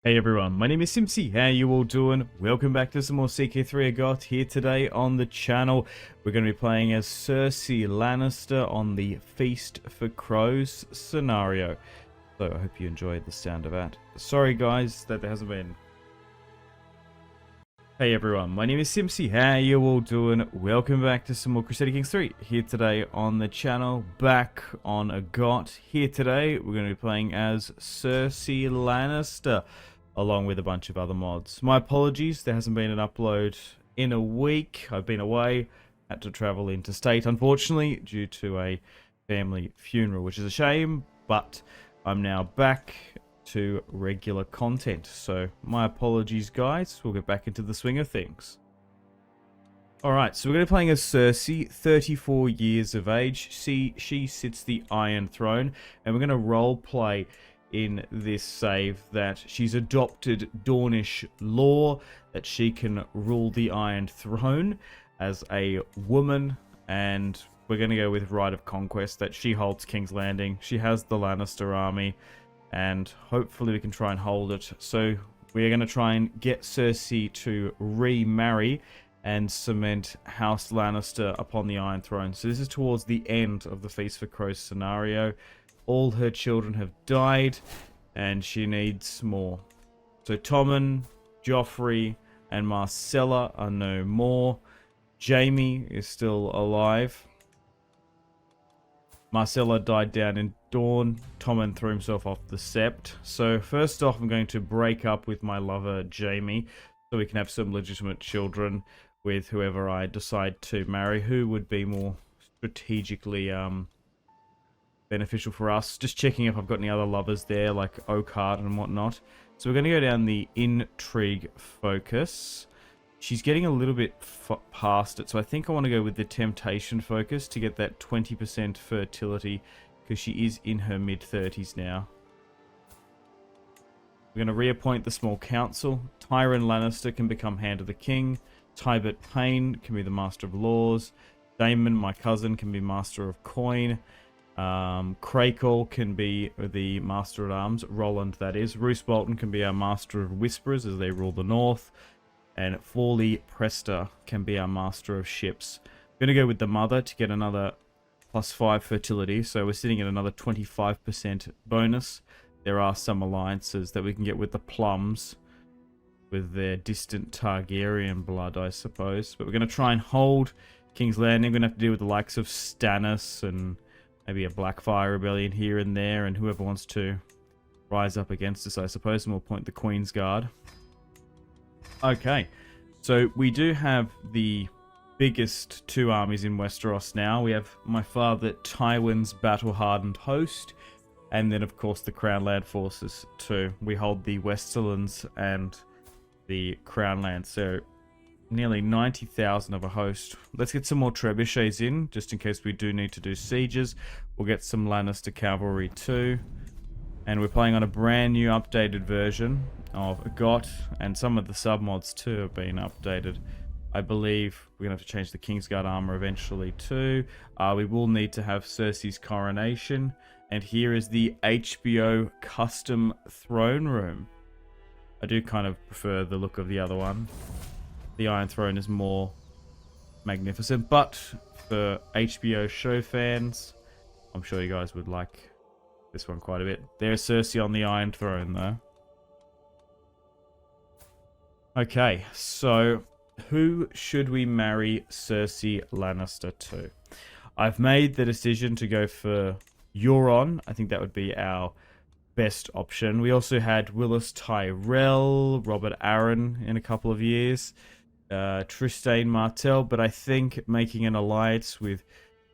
Hey everyone, my name is Simpzy. How you all doing? Welcome back to some more CK3 I got here today on the channel. We're going to be playing as Cersei Lannister on the Feast for Crows scenario. So I hope you enjoyed the sound of that. Sorry guys that there hasn't been... Hey everyone, my name is Simpzy. How you all doing? Welcome back to some more Crusader Kings 3 here today on the channel. Back on a GOT here today. We're going to be playing as Cersei Lannister, along with a bunch of other mods. My apologies, there hasn't been an upload in a week. I've been away, had to travel interstate, unfortunately, due to a family funeral, which is a shame, but I'm now back to regular content. So my apologies, guys. We'll get back into the swing of things. Alright, so we're going to be playing as Cersei, 34 years of age. She sits the Iron Throne, and we're going to roleplay in this save that she's adopted Dornish law, that she can rule the Iron Throne as a woman, and we're going to go with right of conquest, that she holds King's Landing. She has the Lannister army, and hopefully we can try and hold it. So we're going to try and get Cersei to remarry and cement House Lannister upon the Iron Throne. So this is towards the end of the Feast for Crows scenario. All her children have died, and she needs more. So Tommen, Joffrey, and Myrcella are no more. Jaime is still alive. Myrcella died down in Dawn. Tommen threw himself off the Sept. So first off, I'm going to break up with my lover Jaime, so we can have some legitimate children with whoever I decide to marry, who would be more strategically beneficial for us. Just checking if I've got any other lovers there, like Oakheart and whatnot. So we're going to go down the intrigue focus. She's getting a little bit past it, so I think I want to go with the temptation focus to get that 20% fertility, because she is in her mid-30s now. We're going to reappoint the small council. Tyrion Lannister can become Hand of the King. Tybert Payne can be the Master of Laws. Daemon, my cousin, can be Master of Coin. Crakehall can be the Master at Arms, Roland that is. Roose Bolton can be our Master of Whisperers as they rule the North. And Forley Prester can be our Master of Ships. I'm going to go with the Mother to get another +5 fertility, so we're sitting at another 25% bonus. There are some alliances that we can get with the Plums, with their distant Targaryen blood, I suppose. But we're going to try and hold King's Landing. We're going to have to deal with the likes of Stannis and maybe a Blackfyre rebellion here and there, and whoever wants to rise up against us, I suppose, and we'll appoint the Queen's Guard. Okay, so we do have the biggest two armies in Westeros now. We have my father Tywin's battle-hardened host, and then of course the Crown Land forces too. We hold the Westerlands and the Crown Land, so nearly 90,000 of a host. Let's get some more trebuchets in, just in case we do need to do sieges. We'll get some Lannister cavalry too. And we're playing on a brand new updated version of GOT, and some of the submods too have been updated. I believe we're going to have to change the Kingsguard armor eventually too. We will need to have Cersei's coronation. And here is the HBO custom throne room. I do kind of prefer the look of the other one. The Iron Throne is more magnificent, but for HBO show fans, I'm sure you guys would like this one quite a bit. There's Cersei on the Iron Throne, though. Okay, so who should we marry Cersei Lannister to? I've made the decision to go for Euron. I think that would be our best option. We also had Willis Tyrell, Robert Arryn in a couple of years, Trystane Martell, but I think making an alliance with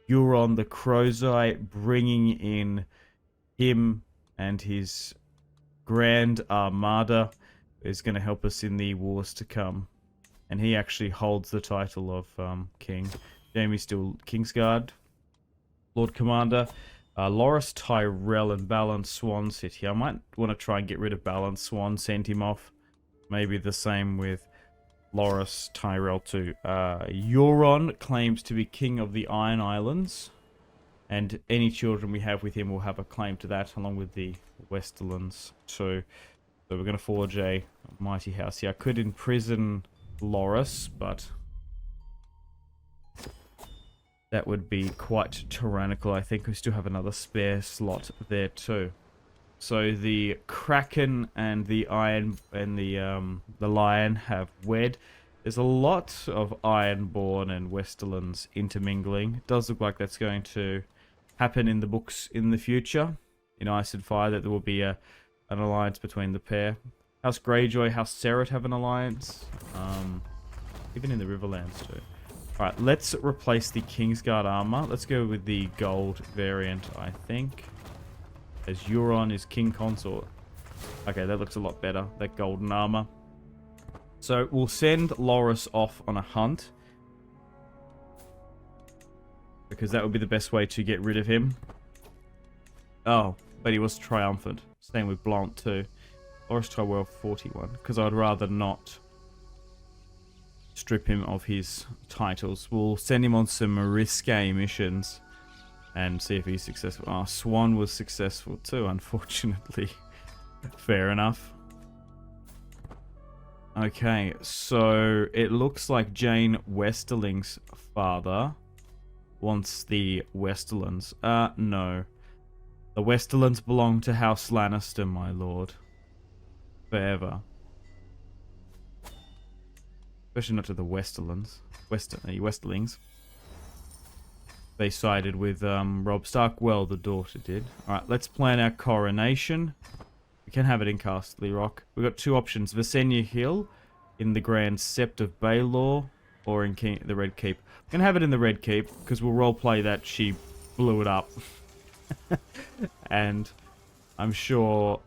Euron the Crozai, bringing in him and his Grand Armada, is going to help us in the wars to come. And he actually holds the title of King. Jaime's still Kingsguard, Lord Commander. Loras Tyrell and Balon Swan sit here. I might want to try and get rid of Balon Swan, send him off. Maybe the same with Loras Tyrell too. Euron claims to be King of the Iron Islands, and any children we have with him will have a claim to that, along with the Westerlands too. So we're going to forge a mighty house here. I could imprison Loras, but that would be quite tyrannical. I think we still have another spare slot there too. So the Kraken and the Iron and the Lion have wed. There's a lot of Ironborn and Westerlands intermingling. It does look like that's going to happen in the books in the future. In Ice and Fire, that there will be an alliance between the pair. House Greyjoy, House Serret have an alliance. Even in the Riverlands too. Alright, let's replace the Kingsguard armor. Let's go with the gold variant, I think. As Euron is King Consort. Okay, that looks a lot better. That golden armor. So we'll send Loras off on a hunt. Because that would be the best way to get rid of him. Oh, but he was triumphant. Same with Blount too. Loras Tyrell 41. Because I'd rather not strip him of his titles. We'll send him on some risque missions. And see if he's successful. Oh, Swan was successful too, unfortunately. Fair enough. Okay, so it looks like Jane Westerling's father wants the Westerlands. No. The Westerlands belong to House Lannister, my lord. Forever. Especially not to the Westerlands. Westerlings. They sided with Robb Stark. Well, the daughter did. Alright, let's plan our coronation. We can have it in Castle Rock. We've got two options. Visenya Hill in the Grand Sept of Baelor or in the Red Keep. We can have it in the Red Keep because we'll roleplay that she blew it up. And I'm sure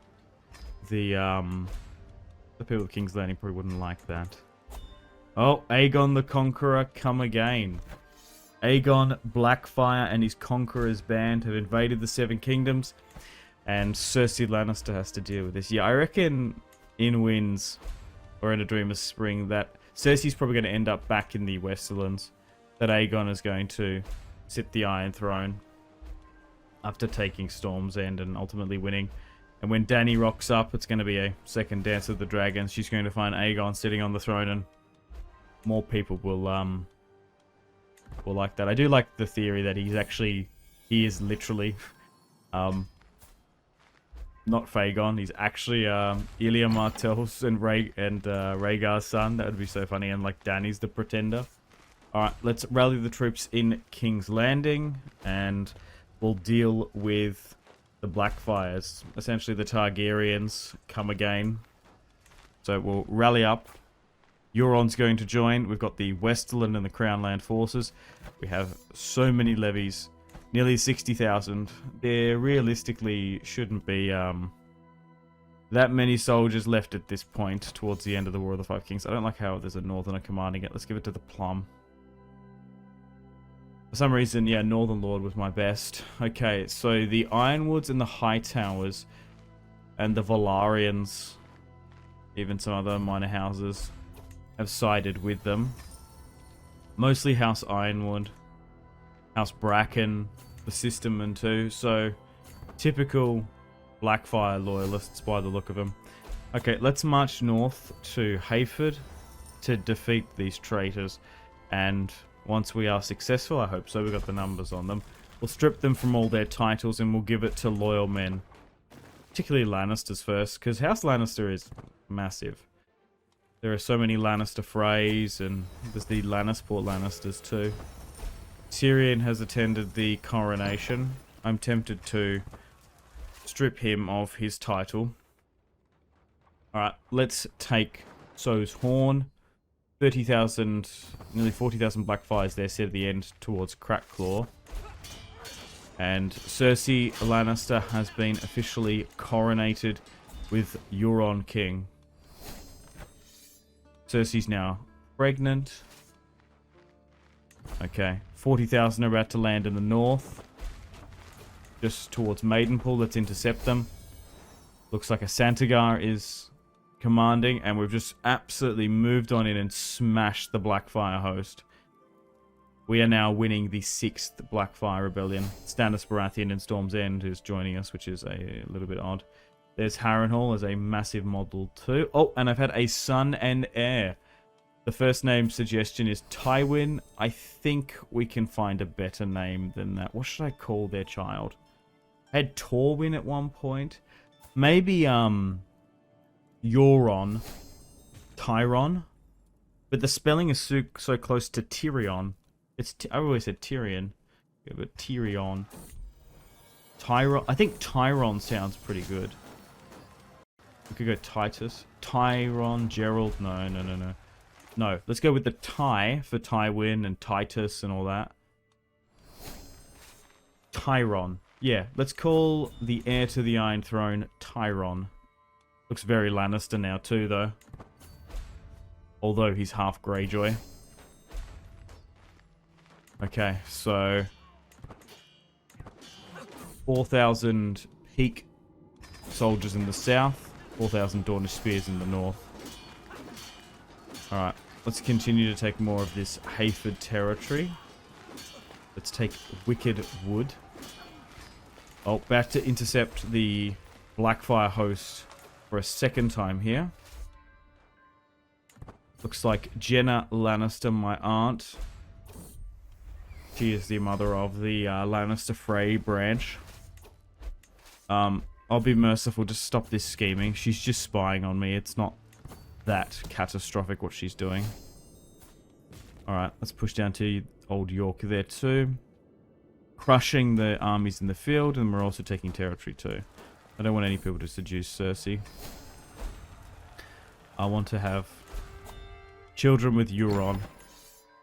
the people of King's Landing probably wouldn't like that. Oh, Aegon the Conqueror, come again. Aegon Blackfyre and his Conqueror's band have invaded the Seven Kingdoms, and Cersei Lannister has to deal with this. Yeah, I reckon in Winds or in A Dream of Spring that Cersei's probably going to end up back in the Westerlands, that Aegon is going to sit the Iron Throne after taking Storm's End and ultimately winning. And when Dany rocks up, it's going to be a second Dance of the Dragons. She's going to find Aegon sitting on the throne, and more people will like that. I do like the theory that he is literally not Fagon. He's actually Ilya Martell's and Rhaegar's son. That would be so funny. And like Dany's the pretender. Alright, let's rally the troops in King's Landing and we'll deal with the Blackfyres. Essentially the Targaryens come again. So we'll rally up. Euron's going to join. We've got the Westerland and the Crown Land forces. We have so many levies. Nearly 60,000. There realistically shouldn't be that many soldiers left at this point towards the end of the War of the Five Kings. I don't like how there's a Northerner commanding it. Let's give it to the Plum. For some reason, yeah, Northern Lord was my best. Okay, so the Ironwoods and the Hightowers and the Valarians, even some other minor houses, have sided with them. Mostly House Ironwood, House Bracken, the Systemmen too. So typical Blackfyre loyalists by the look of them. Okay, let's march north to Hayford to defeat these traitors. And once we are successful, I hope so, we've got the numbers on them, we'll strip them from all their titles and we'll give it to loyal men. Particularly Lannisters first, because House Lannister is massive. There are so many Lannister Freys, and there's the Lannisport Lannisters too. Tyrion has attended the coronation. I'm tempted to strip him of his title. Alright, let's take So's Horn. 30,000, nearly 40,000 Blackfyres there set at the end towards Crackclaw. And Cersei Lannister has been officially coronated with Euron King. Cersei's now pregnant. Okay, 40,000 are about to land in the north. Just towards Maidenpool, let's intercept them. Looks like a Santagar is commanding, and we've just absolutely moved on in and smashed the Blackfyre host. We are now winning the 6th Blackfyre Rebellion. Stannis Baratheon in Storm's End is joining us, which is a little bit odd. There's Harrenhal as a massive model too. Oh, and I've had a son and heir. The first name suggestion is Tywin. I think we can find a better name than that. What should I call their child? I had Torwin at one point. Maybe, Euron. Tyron. But the spelling is so close to Tyrion. I always said Tyrion. Yeah, but Tyrion. Tyron. I think Tyron sounds pretty good. We could go Titus. Tyron. Gerald. No. No, let's go with the Ty for Tywin and Titus and all that. Tyron. Yeah, let's call the heir to the Iron Throne Tyron. Looks very Lannister now too, though. Although he's half Greyjoy. Okay, so 4,000 peak soldiers in the south, 4,000 Dornish spears in the north. Alright, let's continue to take more of this Hayford territory. Let's take Wicked Wood. Oh, back to intercept the Blackfyre host for a second time here. Looks like Jenna Lannister, my aunt. She is the mother of the Lannister Frey branch. I'll be merciful, just stop this scheming. She's just spying on me. It's not that catastrophic what she's doing. Alright, let's push down to Old York there too. Crushing the armies in the field, and we're also taking territory too. I don't want any people to seduce Cersei. I want to have children with Euron.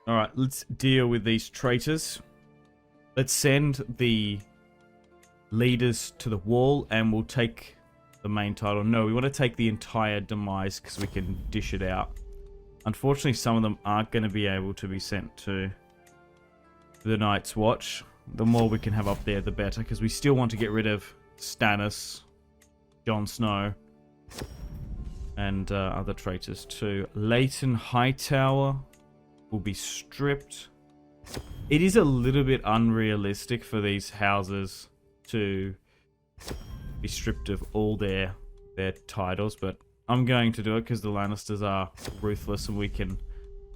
Alright, let's deal with these traitors. Let's send the leaders to the wall, and we'll take the main title. No, we want to take the entire demise because we can dish it out. Unfortunately, some of them aren't going to be able to be sent to the Night's Watch. The more we can have up there, the better, because we still want to get rid of Stannis, Jon Snow, and other traitors too. Leighton Hightower will be stripped. It is a little bit unrealistic for these houses to be stripped of all their titles, but I'm going to do it because the Lannisters are ruthless and we can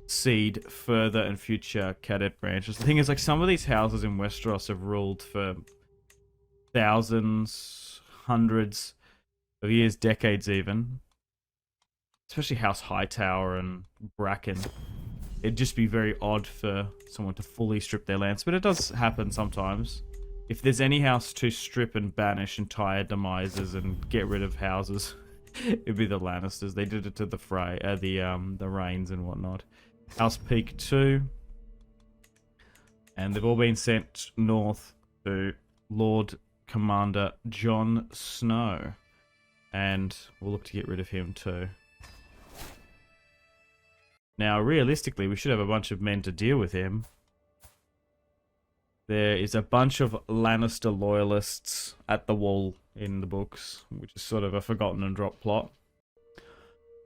cede further and future cadet branches. The thing is, like, some of these houses in Westeros have ruled for thousands, hundreds of years, decades even. Especially House Hightower and Bracken. It'd just be very odd for someone to fully strip their lands, but it does happen sometimes. If there's any house to strip and banish entire demises and get rid of houses, it'd be the Lannisters. They did it to the the Rains and whatnot. House Peak 2. And they've all been sent north to Lord Commander Jon Snow. And we'll look to get rid of him too. Now, realistically, we should have a bunch of men to deal with him. There is a bunch of Lannister loyalists at the wall in the books, which is sort of a forgotten and dropped plot.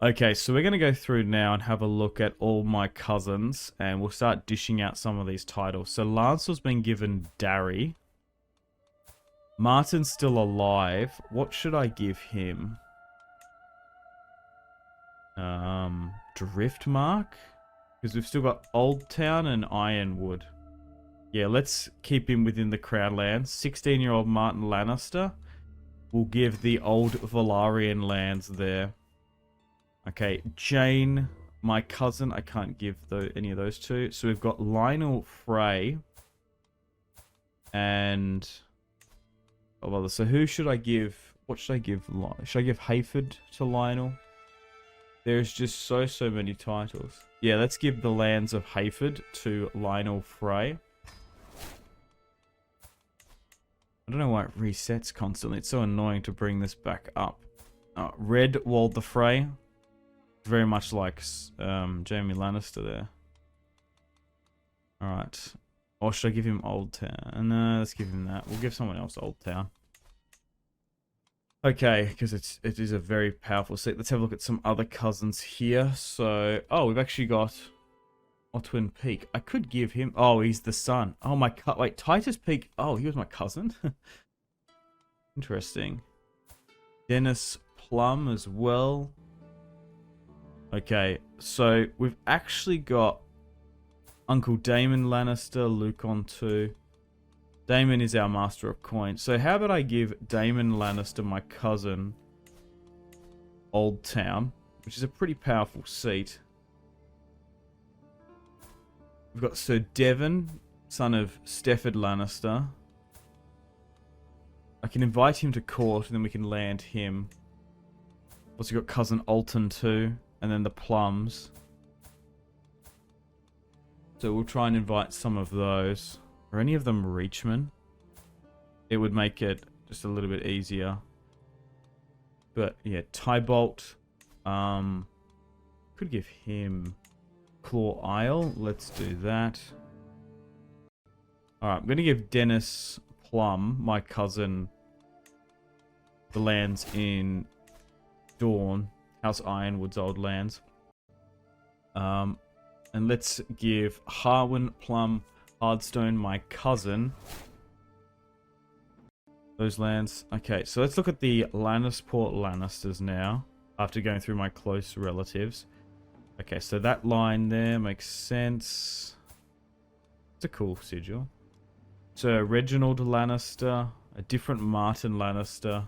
Okay, so we're going to go through now and have a look at all my cousins, and we'll start dishing out some of these titles. So Lancel's been given Darry. Martin's still alive. What should I give him? Driftmark? Because we've still got Old Town and Ironwood. Yeah, let's keep him within the Crown lands. 16-year-old Martin Lannister. We'll give the old Valarian lands there. Okay, Jane, my cousin. I can't give any of those two. So we've got Lionel Frey. And... oh, well, so who should I give? What should I give? Should I give Hayford to Lionel? There's just so many titles. Yeah, let's give the lands of Hayford to Lionel Frey. I don't know why it resets constantly. It's so annoying to bring this back up. Red Walder Frey. Very much like Jaime Lannister there. Alright. Or should I give him Old Town? No, let's give him that. We'll give someone else Old Town. Okay, because it is a very powerful seat. Let's have a look at some other cousins here. So, oh, we've actually got Otwin Peak. I could give him... oh, he's the son. Oh, wait, Titus Peak... oh, he was my cousin? Interesting. Dennis Plum as well. Okay, so we've actually got Uncle Daemon Lannister, Lucan 2. Daemon is our Master of Coin. So how about I give Daemon Lannister, my cousin, Old Town, which is a pretty powerful seat. We've got Sir Devon, son of Stefford Lannister. I can invite him to court, and then we can land him. Also got cousin Alton too, and then the Plums. So we'll try and invite some of those. Are any of them Reachmen? It would make it just a little bit easier. But yeah, Tybolt. Could give him Claw Isle. Let's do that. Alright, I'm going to give Dennis Plum, my cousin, the lands in Dawn, House Ironwood's old lands. And let's give Harwin Plum Hardstone, my cousin, those lands. Okay, so let's look at the Lannisport Lannisters now, after going through my close relatives. Okay, so that line there makes sense. It's a cool sigil. So Reginald Lannister, a different Martin Lannister,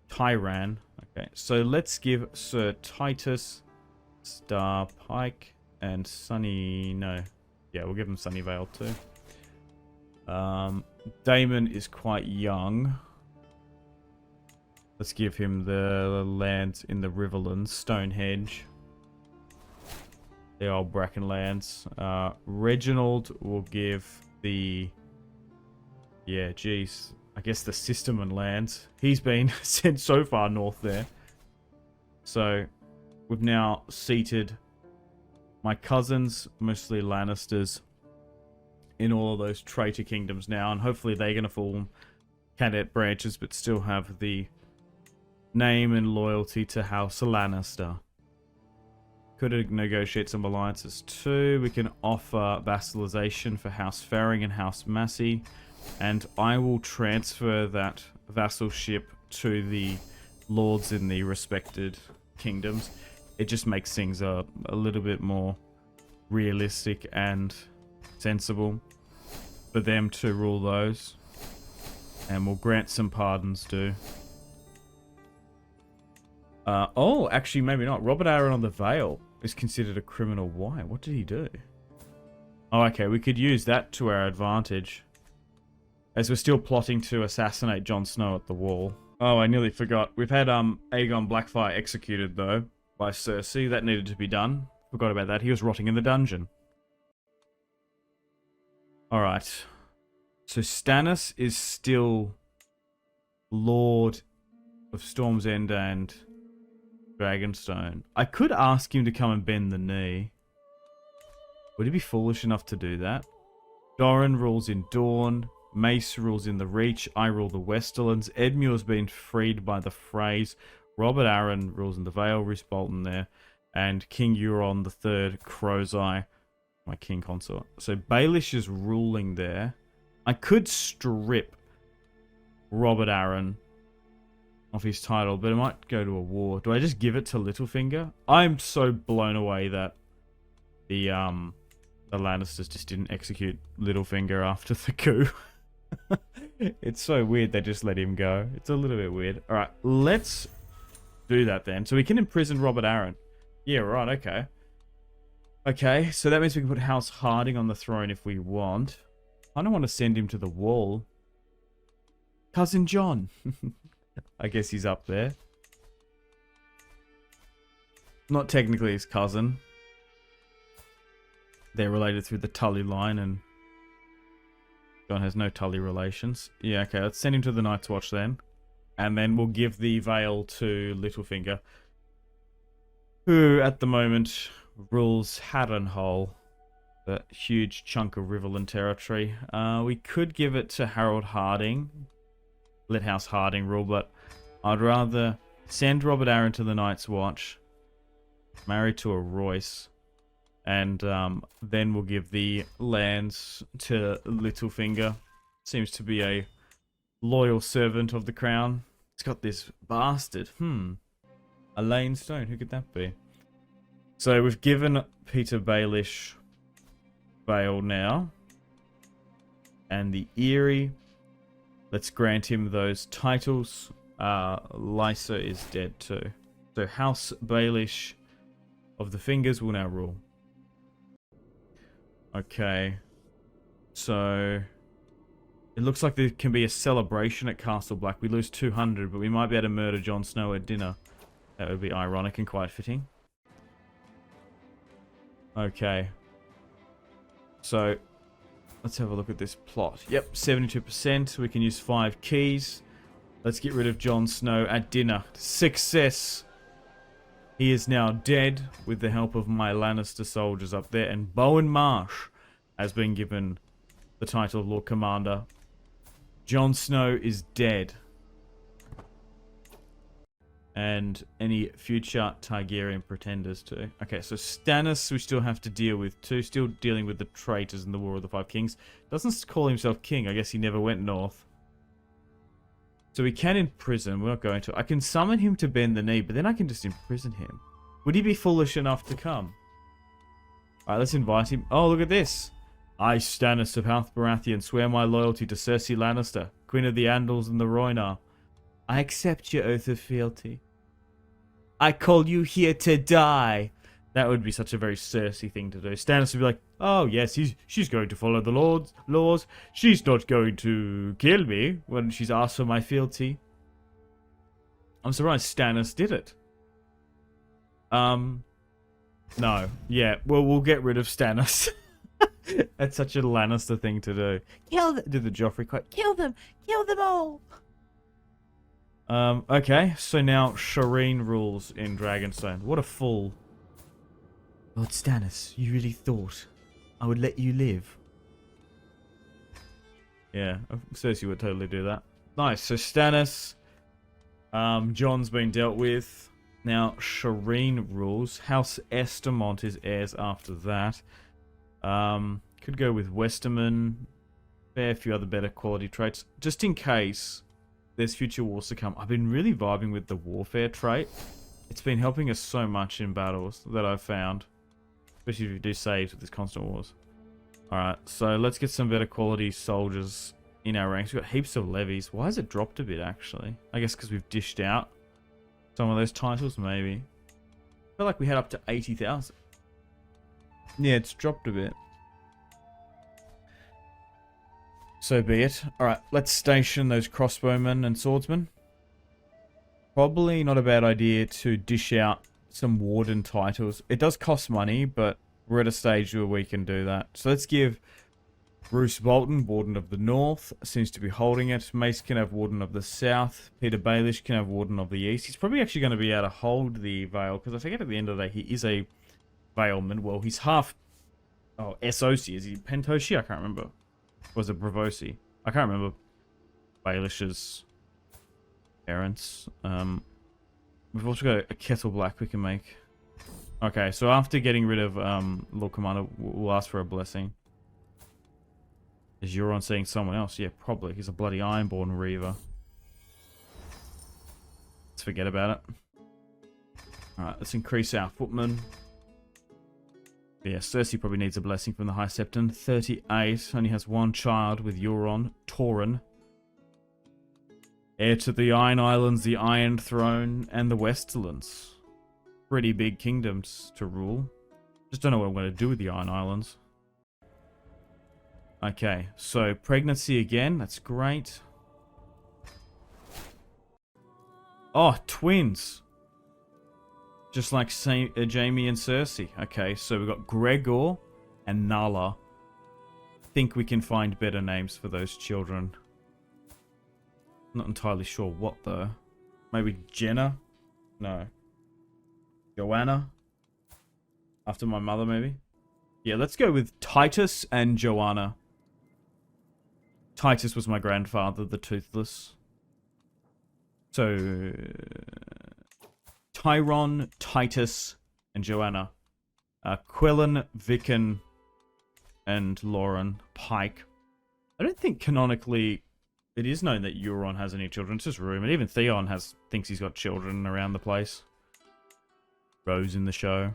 Tyran. Okay, so let's give Sir Titus, Star Pike, and Sunny... No. Yeah, we'll give him Sunnyvale too. Daemon is quite young. Let's give him the lands in the Riverlands, Stonehenge. The old Bracken lands. Reginald will give the... Yeah, geez. I guess the Sisterman lands. He's been sent so far north there. So, we've now seated my cousins, mostly Lannisters, in all of those traitor kingdoms now. And hopefully they're going to form cadet branches, but still have the name and loyalty to House Lannister. Could negotiate some alliances too. We can offer vassalization for House Farring and House Massey. And I will transfer that vassalship to the lords in the respected kingdoms. It just makes things a little bit more realistic and sensible for them to rule those. And we'll grant some pardons too. Oh, actually, maybe not. Robert Aaron on the Vale is considered a criminal. Why? What did he do? Oh, okay. We could use that to our advantage, as we're still plotting to assassinate Jon Snow at the Wall. Oh, I nearly forgot. We've had Aegon Blackfyre executed, though, by Cersei. That needed to be done. Forgot about that. He was rotting in the dungeon. Alright. So Stannis is still Lord of Storm's End and Dragonstone. I could ask him to come and bend the knee. Would he be foolish enough to do that? Doran rules in Dawn. Mace rules in the Reach. I rule the Westerlands. Edmure's been freed by the Freys. Robert Aaron rules in the Vale. Roose Bolton there. And King Euron III, Crow's Eye, my king consort. So Baelish is ruling there. I could strip Robert Aaron of his title, but it might go to a war. Do I just give it to Littlefinger? I'm so blown away that the Lannisters just didn't execute Littlefinger after the coup. It's so weird they just let him go. It's a little bit weird. Alright, let's do that then. So we can imprison Robert Aaron. Yeah, right, okay. Okay, so that means we can put House Harding on the throne if we want. I don't want to send him to the Wall. Cousin John. I guess he's up there. Not technically his cousin. They're related through the Tully line, and John has no Tully relations. Yeah, okay, let's send him to the Night's Watch then. And then we'll give the Vale to Littlefinger, who at the moment rules Harrenhal, a huge chunk of Riverland territory. We could give it to Harold Harding, let House Harding rule, but I'd rather send Robert Aaron to the Night's Watch, married to a Royce, and then we'll give the lands to Littlefinger. Seems to be a loyal servant of the crown. It's got this bastard. Elaine Stone. Who could that be? So we've given Peter Baelish Vale now. And the Eyrie. Let's grant him those titles. Lysa is dead too. So House Baelish of the Fingers will now rule. Okay. So it looks like there can be a celebration at Castle Black. We lose 200, but we might be able to murder Jon Snow at dinner. That would be ironic and quite fitting. Okay. So let's have a look at this plot. Yep, 72%. We can use 5 keys. Let's get rid of Jon Snow at dinner. Success! He is now dead with the help of my Lannister soldiers up there. And Bowen Marsh has been given the title of Lord Commander. Jon Snow is dead. And any future Targaryen pretenders too. Okay, so Stannis we still have to deal with too. Still dealing with the traitors in the War of the Five Kings. Doesn't call himself king. I guess he never went north. So we can imprison. We're not going to. I can summon him to bend the knee, but then I can just imprison him. Would he be foolish enough to come? Alright, let's invite him. Oh, look at this. I, Stannis of House Baratheon, swear my loyalty to Cersei Lannister, Queen of the Andals and the Rhoynar. I accept your oath of fealty. I call you here to die. That would be such a very Cersei thing to do. Stannis would be like, oh yes, she's going to follow the Lord's laws. She's not going to kill me when she's asked for my fealty. I'm surprised Stannis did it. No. Yeah, well, we'll get rid of Stannis. That's such a Lannister thing to do. Kill them. Did the Joffrey quote. Kill them. Kill them all. Okay, so now Shireen rules in Dragonstone. What a fool. Lord Stannis, you really thought I would let you live? Yeah, Cersei would totally do that. Nice, so Stannis, Jon's been dealt with. Now Shireen rules. House Estermont is heirs after that. Could go with Westerman. Fair few other better quality traits. Just in case there's future wars to come. I've been really vibing with the warfare trait. It's been helping us so much in battles that I've found. Especially if you do saves with this constant wars. Alright, so let's get some better quality soldiers in our ranks. We've got heaps of levies. Why has it dropped a bit, actually? I guess because we've dished out some of those titles, maybe. I feel like we had up to 80,000. Yeah, it's dropped a bit. So be it. Alright, let's station those crossbowmen and swordsmen. Probably not a bad idea to dish out some warden titles. It does cost money, but we're at a stage where we can do that. So let's give Bruce Bolton, Warden of the North, seems to be holding it. Mace can have Warden of the South. Peter Baelish can have Warden of the East. He's probably actually going to be able to hold the Vale, because I forget at the end of the day, he is a Valeman. Well, he's half... Oh, SOC. Is he Pentoshi? I can't remember. Was it Bravosi? I can't remember Baelish's parents. We've also got a Kettle Black we can make. Okay, so after getting rid of Lord Commander, we'll ask for a blessing. Is Euron seeing someone else? Yeah, probably. He's a bloody Ironborn Reaver. Let's forget about it. Alright, let's increase our footmen. Yeah, Cersei probably needs a blessing from the High Septon. 38. Only has one child with Euron. Torrhen. Heir to the Iron Islands, the Iron Throne, and the Westerlands. Pretty big kingdoms to rule. Just don't know what I'm going to do with the Iron Islands. Okay, so pregnancy again. That's great. Oh, twins. Just like Jaime and Cersei. Okay, so we've got Gregor and Nala. Think we can find better names for those children. Not entirely sure what though. Maybe Jenna? No. Joanna? After my mother maybe? Yeah, let's go with Titus and Joanna. Titus was my grandfather, the Toothless. So... Tyron, Titus, and Joanna. Quillen, Vicken, and Lauren Pike. I don't think canonically it is known that Euron has any children. It's just rumored. Even Theon thinks he's got children around the place. Rose in the show.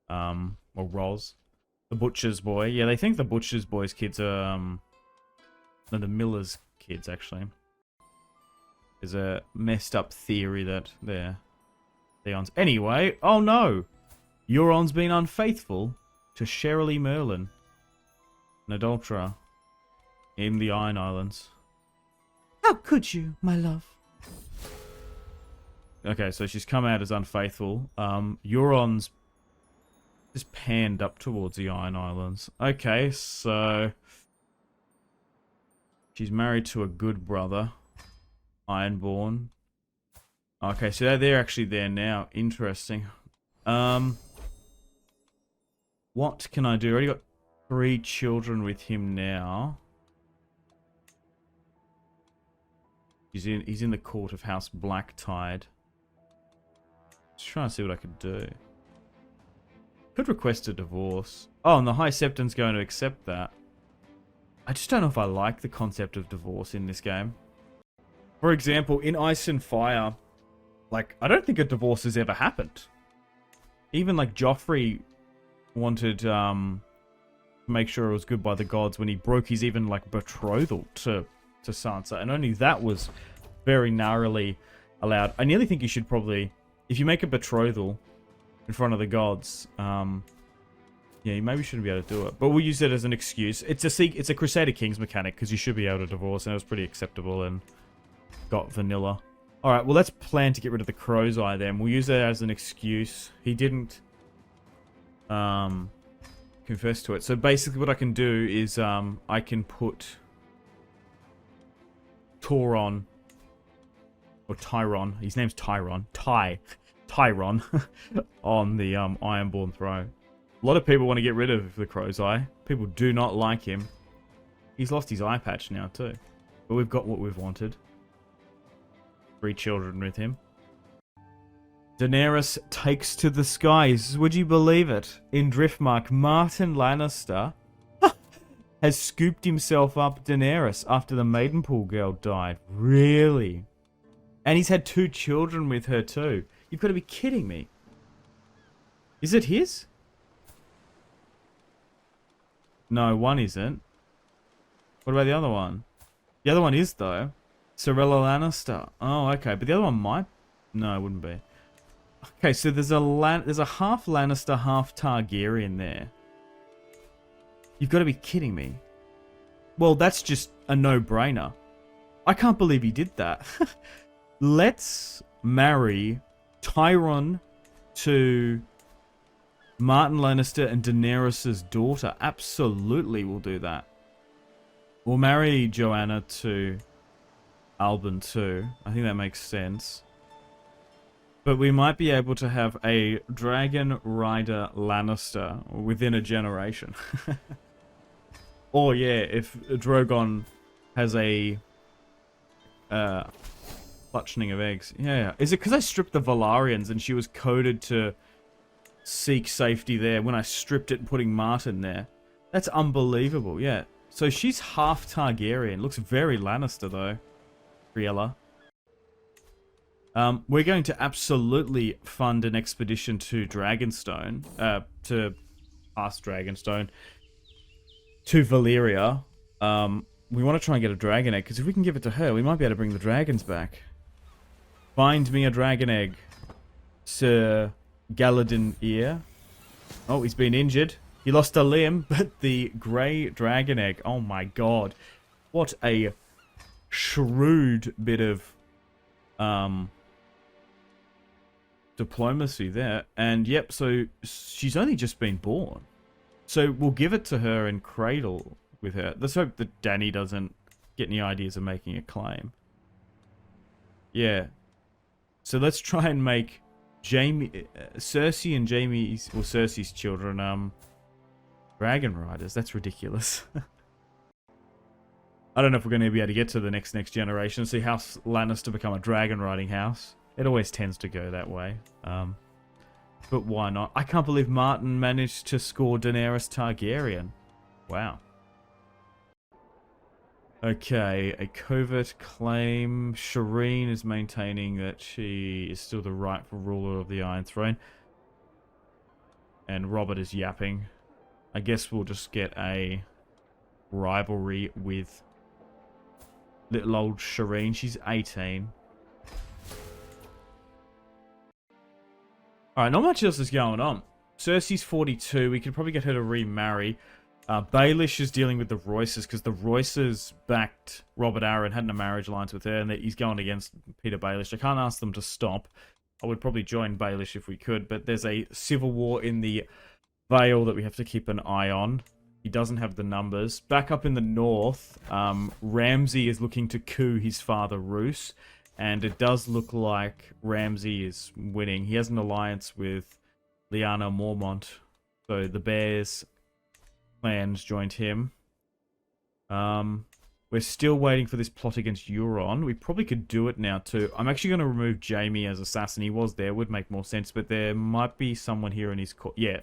Or Roz. The butcher's boy. Yeah, they think the butcher's boy's kids are, no, the miller's kids, actually. There's a messed up theory that they're Theon's. Anyway, oh no! Euron's been unfaithful to Shirley Merlin, an adulterer in the Iron Islands. How could you, my love? Okay, so she's come out as unfaithful. Euron's just panned up towards the Iron Islands. Okay, so she's married to a good brother, Ironborn. Okay, so they're actually there now. Interesting. What can I do? I already got 3 children with him now. He's in the court of House Blacktide. Just trying to see what I could do. Could request a divorce. Oh, and the High Septon's going to accept that. I just don't know if I like the concept of divorce in this game. For example, in Ice and Fire, like, I don't think a divorce has ever happened. Even, like, Joffrey wanted to make sure it was good by the gods when he broke his even, like, betrothal to Sansa. And only that was very narrowly allowed. I nearly think you should probably, if you make a betrothal in front of the gods, yeah, you maybe shouldn't be able to do it. But we'll use it as an excuse. It's a Crusader Kings mechanic, because you should be able to divorce, and it was pretty acceptable and got vanilla. Alright, well, let's plan to get rid of the Crow's Eye then. We'll use that as an excuse. He didn't confess to it. So basically what I can do is I can put Tauron, or Tyron, his name's Tyron, Tyron, on the Ironborn throne. A lot of people want to get rid of the Crow's Eye. People do not like him. He's lost his eye patch now too. But we've got what we've wanted. 3 children with him. Daenerys takes to the skies. Would you believe it? In Driftmark, Martin Lannister has scooped himself up Daenerys after the Maidenpool girl died. Really? And he's had 2 children with her too. You've got to be kidding me. Is it his? No, one isn't. What about the other one? The other one is, though. Cerella Lannister. Oh, okay. But the other one might... No, it wouldn't be. Okay, so there's a half Lannister, half Targaryen there. You've got to be kidding me. Well, that's just a no-brainer. I can't believe he did that. Let's marry Tyron to Martin Lannister and Daenerys' daughter. Absolutely, we'll do that. We'll marry Joanna to Albin too. I think that makes sense. But we might be able to have a Dragon Rider Lannister within a generation. Or yeah, if Drogon has a clutching of eggs. Yeah. Is it because I stripped the Valarians and she was coded to seek safety there when I stripped it and putting Martin there? That's unbelievable, yeah. So she's half Targaryen. Looks very Lannister though. Briella. We're going to absolutely fund an expedition to Dragonstone, to past Dragonstone, to Valyria. We want to try and get a dragon egg, because if we can give it to her, we might be able to bring the dragons back. Find me a dragon egg, Sir Galadin Ear. Oh, he's been injured. He lost a limb, but the grey dragon egg. Oh my god. What a shrewd bit of diplomacy there. And yep, so she's only just been born. So we'll give it to her and cradle with her. Let's hope that Dany doesn't get any ideas of making a claim. Yeah. So let's try and make Cersei and Jaime's, well, Cersei's children, dragon riders. That's ridiculous. I don't know if we're going to be able to get to the next generation. See House Lannister become a dragon riding house. It always tends to go that way. But why not? I can't believe Martin managed to score Daenerys Targaryen. Wow. Okay, a covert claim. Shireen is maintaining that she is still the rightful ruler of the Iron Throne. And Robert is yapping. I guess we'll just get a rivalry with little old Shireen. She's 18. Alright, not much else is going on. Cersei's 42. We could probably get her to remarry. Baelish is dealing with the Royces because the Royces backed Robert Arryn, had a marriage alliance with her, and he's going against Peter Baelish. I can't ask them to stop. I would probably join Baelish if we could, but there's a civil war in the Vale that we have to keep an eye on. He doesn't have the numbers. Back up in the north, Ramsay is looking to coup his father, Roose, and it does look like Ramsay is winning. He has an alliance with Lyanna Mormont, so the Bears clans joined him. We're still waiting for this plot against Euron. We probably could do it now too. I'm actually going to remove Jaime as assassin. He was there, would make more sense, but there might be someone here in his court. Yeah.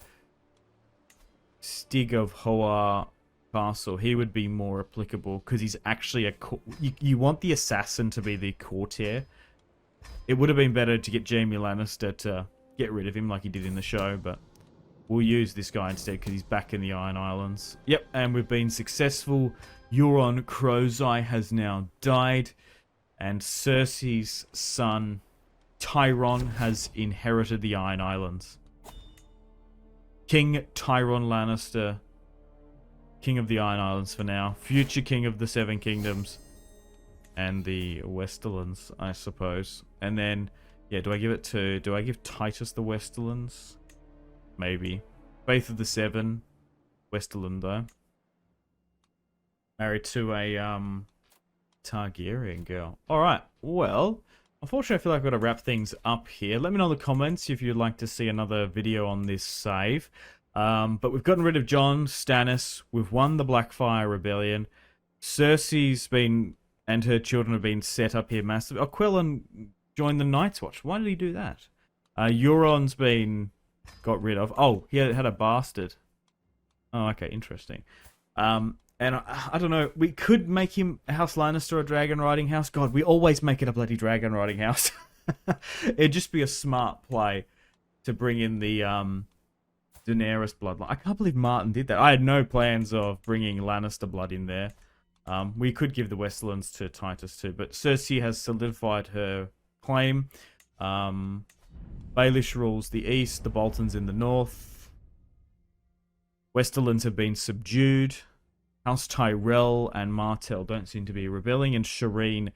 Stig of Hoa Castle. He would be more applicable because he's actually a... You want the assassin to be the courtier. It would have been better to get Jaime Lannister to get rid of him like he did in the show, but... We'll use this guy instead because he's back in the Iron Islands. Yep, and we've been successful. Euron Crowseye has now died. And Cersei's son, Tyron, has inherited the Iron Islands. King Tyron Lannister. King of the Iron Islands for now. Future King of the Seven Kingdoms. And the Westerlands, I suppose. And then, yeah, do I give Titus the Westerlands? Maybe. Faith of the Seven. Westerland, though. Married to a, Targaryen girl. Alright, well, unfortunately I feel like I've got to wrap things up here. Let me know in the comments if you'd like to see another video on this save. But we've gotten rid of Jon, Stannis. We've won the Blackfyre Rebellion. Cersei's been, and her children have been set up here massively. Oh, Quellon joined the Night's Watch. Why did he do that? Euron's been... got rid of. Oh, he had a bastard. Oh, okay, interesting. And I don't know, we could make him House Lannister a dragon riding house. God, we always make it a bloody dragon riding house. It'd just be a smart play to bring in the Daenerys bloodline. I can't believe Martin did that. I had no plans of bringing Lannister blood in there. We could give the Westerlands to Titus too, but Cersei has solidified her claim. Baelish rules the east, the Boltons in the north. Westerlands have been subdued. House Tyrell and Martell don't seem to be rebelling, and Shireen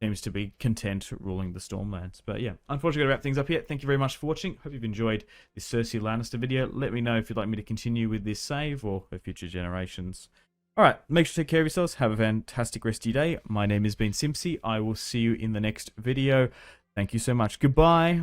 seems to be content ruling the Stormlands. But yeah, unfortunately, I've got to wrap things up here. Thank you very much for watching. Hope you've enjoyed this Cersei Lannister video. Let me know if you'd like me to continue with this save or for future generations. Alright, make sure to take care of yourselves. Have a fantastic rest of your day. My name has been Simpzy. I will see you in the next video. Thank you so much. Goodbye.